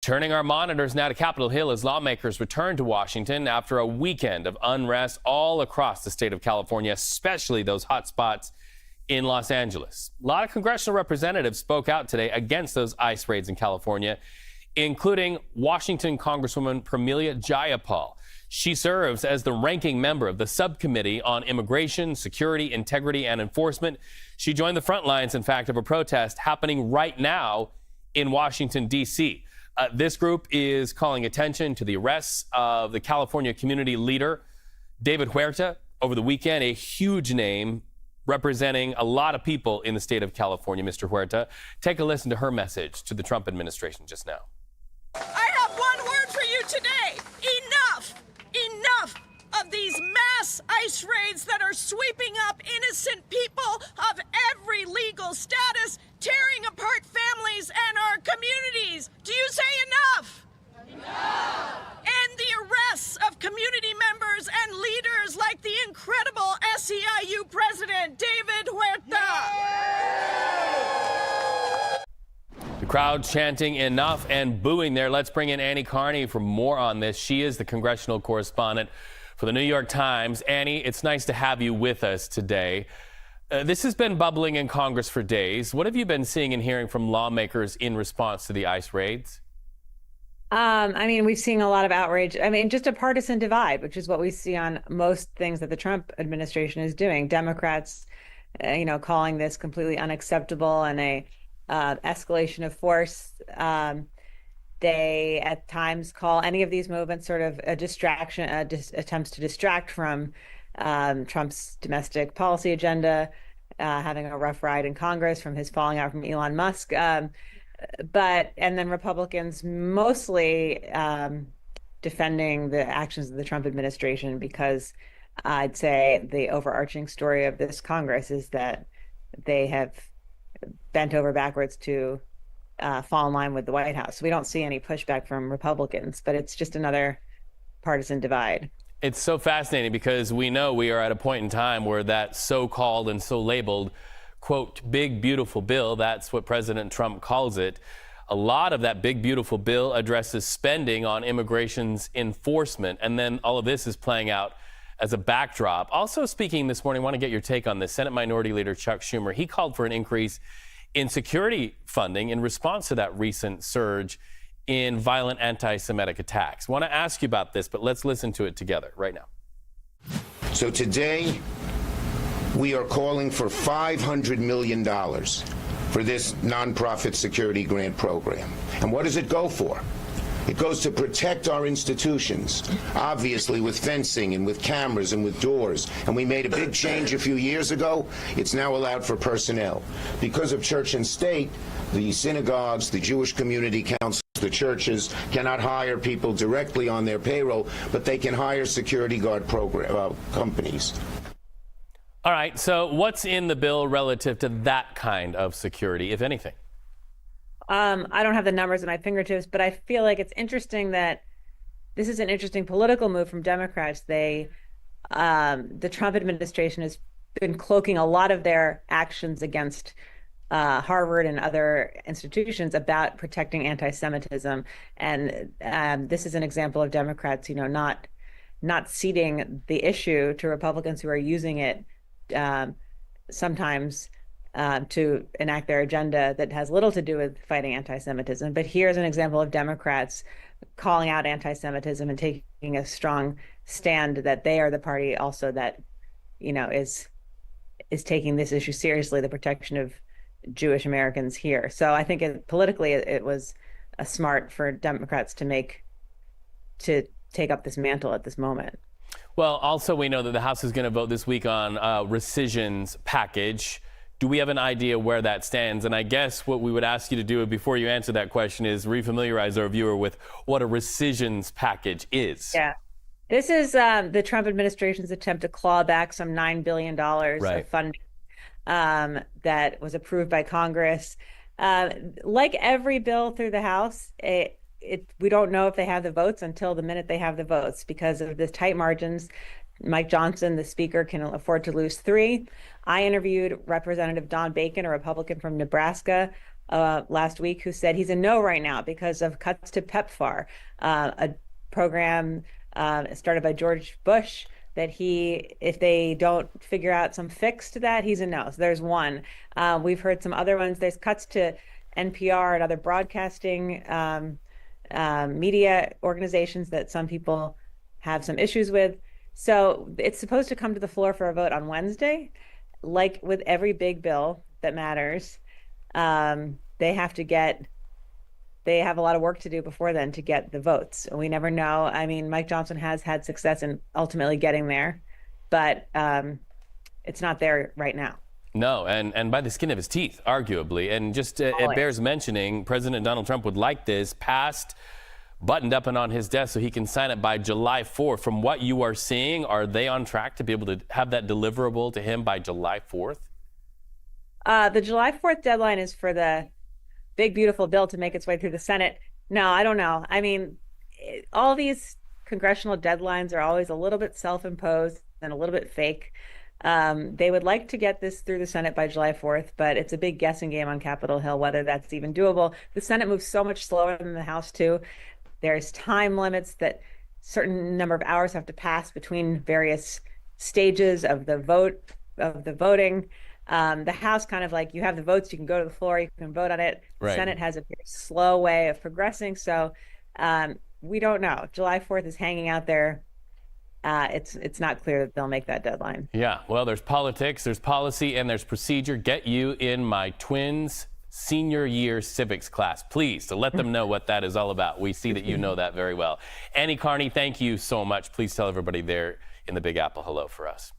Turning our monitors now to Capitol Hill as lawmakers return to Washington after a weekend of unrest all across the state of California, especially those hot spots in Los Angeles. A lot of congressional representatives spoke out today against those ICE raids in California, including Washington Congresswoman Pramila Jayapal. She serves as the ranking member of the subcommittee on immigration, security, integrity, and enforcement. She joined the front lines, in fact, of a protest happening right now in Washington, D.C. This group is calling attention to the arrests of the California community leader, David Huerta, over the weekend, a huge name representing a lot of people in the state of California, Mr. Huerta. Take a listen to her message to the Trump administration just now. I have one word for you today. Enough! Enough of these mass ICE raids that are sweeping up innocent people of every legal status, tearing apart families and our communities. Do you say enough? Enough! And the arrests of community members and leaders like the incredible SEIU president, David Huerta. The crowd chanting enough and booing there. Let's bring in Annie Karni for more on this. She is the congressional correspondent for the New York Times. Annie, it's nice to have you with us today. This has been bubbling in Congress for days. What have you been seeing and hearing from lawmakers in response to the ICE raids? We've seen a lot of outrage. Just a partisan divide, which is what we see on most things that the Trump administration is doing. Democrats, calling this completely unacceptable and a escalation of force. They at times call any of these movements sort of a distraction, attempts to distract from Trump's domestic policy agenda, having a rough ride in Congress from his falling out from Elon Musk. And then Republicans mostly defending the actions of the Trump administration, because I'd say the overarching story of this Congress is that they have bent over backwards to fall in line with the White House. We don't see any pushback from Republicans, but it's just another partisan divide. It's so fascinating because we know we are at a point in time where that so-called and so labeled, quote, big, beautiful bill, that's what President Trump calls it. A lot of that big, beautiful bill addresses spending on immigration's enforcement. And then all of this is playing out as a backdrop. Also speaking this morning, I want to get your take on this. Senate Minority Leader Chuck Schumer, he called for an increase in security funding in response to that recent surge in violent anti-Semitic attacks. I want to ask you about this, but let's listen to it together right now. So today, we are calling for $500 million for this nonprofit security grant program. And what does it go for? It goes to protect our institutions, obviously with fencing and with cameras and with doors. And we made a big change a few years ago. It's now allowed for personnel. Because of church and state, the synagogues, the Jewish community councils, the churches cannot hire people directly on their payroll, but they can hire security guard companies. All right, so what's in the bill relative to that kind of security, if anything? I don't have the numbers at my fingertips, but I feel like it's interesting that this is an interesting political move from Democrats. The Trump administration has been cloaking a lot of their actions against Harvard and other institutions about protecting anti-Semitism. And this is an example of Democrats, not ceding the issue to Republicans who are using it sometimes to enact their agenda that has little to do with fighting anti-Semitism. But here's an example of Democrats calling out anti-Semitism and taking a strong stand that they are the party also that, is taking this issue seriously, the protection of Jewish Americans here. So I think politically it was smart for Democrats to take up this mantle at this moment. Well, also we know that the House is going to vote this week on rescissions package. Do we have an idea where that stands? And I guess what we would ask you to do before you answer that question is refamiliarize our viewer with what a rescissions package is. Yeah. This is the Trump administration's attempt to claw back some $9 billion of funding that was approved by Congress. Like every bill through the House, we don't know if they have the votes until the minute they have the votes because of the tight margins. Mike Johnson, the speaker, can afford to lose 3. I interviewed Representative Don Bacon, a Republican from Nebraska, last week who said he's a no right now because of cuts to PEPFAR, a program started by George Bush that if they don't figure out some fix to that, he's a no. So there's one. We've heard some other ones. There's cuts to NPR and other broadcasting media organizations that some people have some issues with. So it's supposed to come to the floor for a vote on Wednesday. Like with every big bill that matters, they have a lot of work to do before then to get the votes. We never know. I mean, Mike Johnson has had success in ultimately getting there, but it's not there right now. No, and by the skin of his teeth, arguably. And just it bears mentioning, President Donald Trump would like this passed, buttoned up and on his desk so he can sign it by July 4th. From what you are seeing, are they on track to be able to have that deliverable to him by July 4th? The July 4th deadline is for the big, beautiful bill to make its way through the Senate. No, I don't know. I mean, all these congressional deadlines are always a little bit self-imposed and a little bit fake. They would like to get this through the Senate by July 4th, but it's a big guessing game on Capitol Hill whether that's even doable. The Senate moves so much slower than the House, too. There's time limits that certain number of hours have to pass between various stages of the voting. The House kind of like, you have the votes, you can go to the floor, you can vote on it. The Right. Senate has a very slow way of progressing. So we don't know. July 4th is hanging out there. It's not clear that they'll make that deadline. Yeah, well, there's politics, there's policy, and there's procedure. Get you in my twins' senior year civics class, please, to let them know what that is all about. We see that you know that very well. Annie Karni, thank you so much. Please tell everybody there in the Big Apple hello for us.